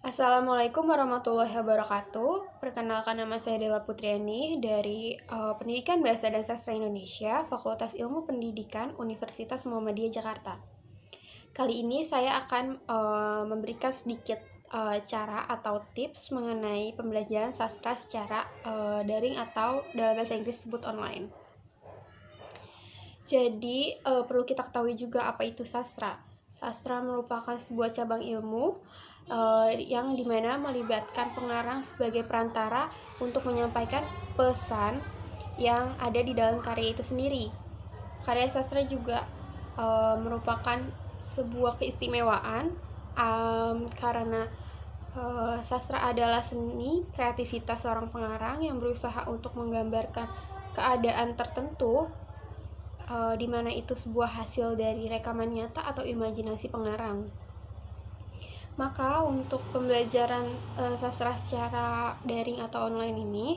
Assalamualaikum warahmatullahi wabarakatuh. Perkenalkan, nama saya Della Putriani dari Pendidikan Bahasa dan Sastra Indonesia, Fakultas Ilmu Pendidikan, Universitas Muhammadiyah Jakarta. Kali ini saya akan memberikan sedikit cara atau tips mengenai pembelajaran sastra secara daring atau dalam bahasa Inggris disebut online. Jadi perlu kita ketahui juga apa itu sastra. Sastra merupakan sebuah cabang ilmu yang dimana melibatkan pengarang sebagai perantara untuk menyampaikan pesan yang ada di dalam karya itu sendiri. Karya sastra juga merupakan sebuah keistimewaan karena sastra adalah seni kreativitas seorang pengarang yang berusaha untuk menggambarkan keadaan tertentu di mana itu sebuah hasil dari rekaman nyata atau imajinasi pengarang. Maka untuk pembelajaran sastra secara daring atau online ini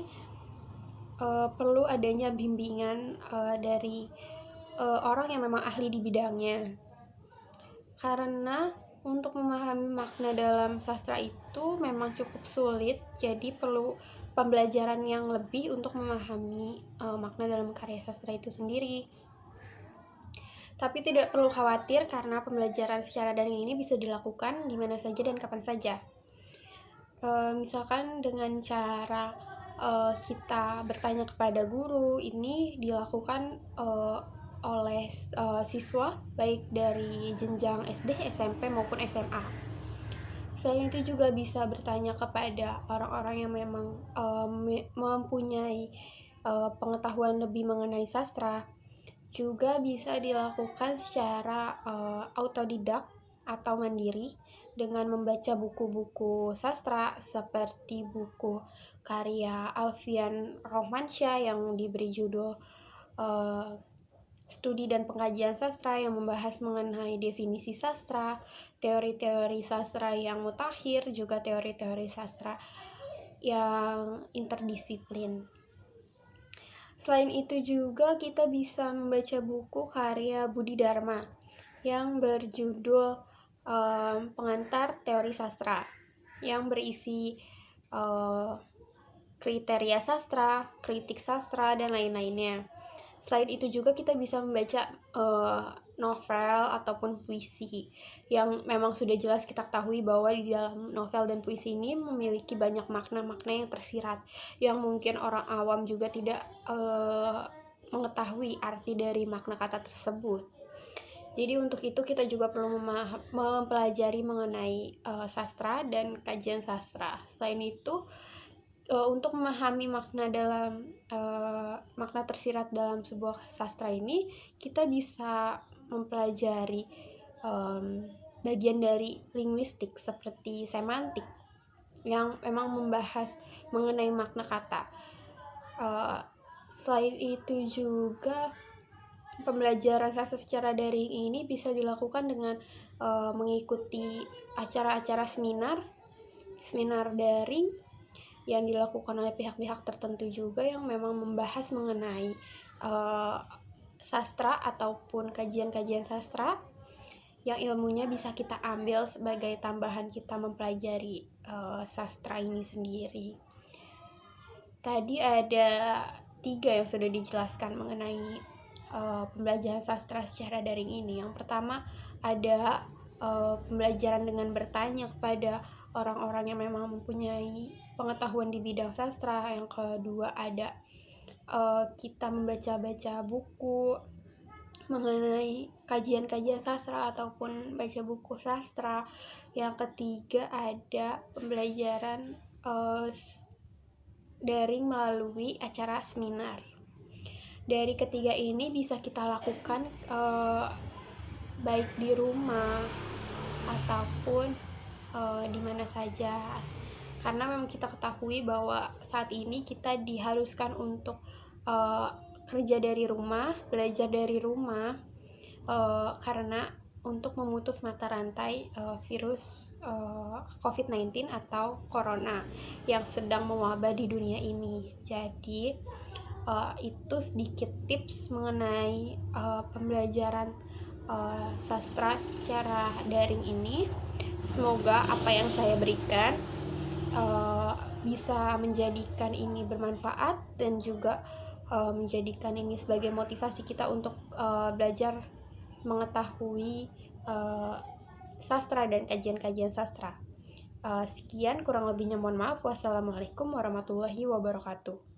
perlu adanya bimbingan dari orang yang memang ahli di bidangnya. Karena untuk memahami makna dalam sastra itu memang cukup sulit, jadi perlu pembelajaran yang lebih untuk memahami makna dalam karya sastra itu sendiri. Tapi tidak perlu khawatir karena pembelajaran secara daring ini bisa dilakukan di mana saja dan kapan saja. Misalkan dengan cara kita bertanya kepada guru, ini dilakukan oleh siswa baik dari jenjang SD, SMP maupun SMA. Selain itu juga bisa bertanya kepada orang-orang yang memang mempunyai pengetahuan lebih mengenai sastra. Juga bisa dilakukan secara autodidak atau mandiri dengan membaca buku-buku sastra seperti buku karya Alfian Rohmansyah yang diberi judul Studi dan Pengkajian Sastra, yang membahas mengenai definisi sastra, teori-teori sastra yang mutakhir, juga teori-teori sastra yang interdisiplin. Selain itu juga kita bisa membaca buku karya Budi Dharma yang berjudul Pengantar Teori Sastra, yang berisi kriteria sastra, kritik sastra, dan lain-lainnya. Selain itu juga kita bisa membaca novel ataupun puisi yang memang sudah jelas kita ketahui bahwa di dalam novel dan puisi ini memiliki banyak makna-makna yang tersirat, yang mungkin orang awam juga tidak mengetahui arti dari makna kata tersebut. Jadi untuk itu kita juga perlu mempelajari mengenai sastra dan kajian sastra. Selain itu untuk memahami makna dalam makna tersirat dalam sebuah sastra ini, kita bisa mempelajari bagian dari linguistik seperti semantik yang memang membahas mengenai makna kata. Selain itu juga pembelajaran sastra secara daring ini bisa dilakukan dengan mengikuti acara-acara seminar daring yang dilakukan oleh pihak-pihak tertentu juga yang memang membahas mengenai sastra ataupun kajian-kajian sastra yang ilmunya bisa kita ambil sebagai tambahan kita mempelajari sastra ini sendiri. Tadi ada 3 yang sudah dijelaskan mengenai pembelajaran sastra secara daring ini. Yang pertama ada pembelajaran dengan bertanya kepada orang-orang yang memang mempunyai pengetahuan di bidang sastra. Yang kedua ada kita membaca-baca buku mengenai kajian-kajian sastra ataupun baca buku sastra. Yang ketiga ada pembelajaran daring melalui acara seminar. Dari ketiga ini bisa kita lakukan baik di rumah ataupun di mana saja, karena memang kita ketahui bahwa saat ini kita diharuskan untuk kerja dari rumah, belajar dari rumah karena untuk memutus mata rantai virus COVID-19 atau Corona yang sedang mewabah di dunia ini. Jadi itu sedikit tips mengenai pembelajaran sastra secara daring ini. Semoga apa yang saya berikan bisa menjadikan ini bermanfaat dan juga menjadikan ini sebagai motivasi kita untuk belajar mengetahui sastra dan kajian-kajian sastra. Sekian, kurang lebihnya mohon maaf. Wassalamualaikum warahmatullahi wabarakatuh.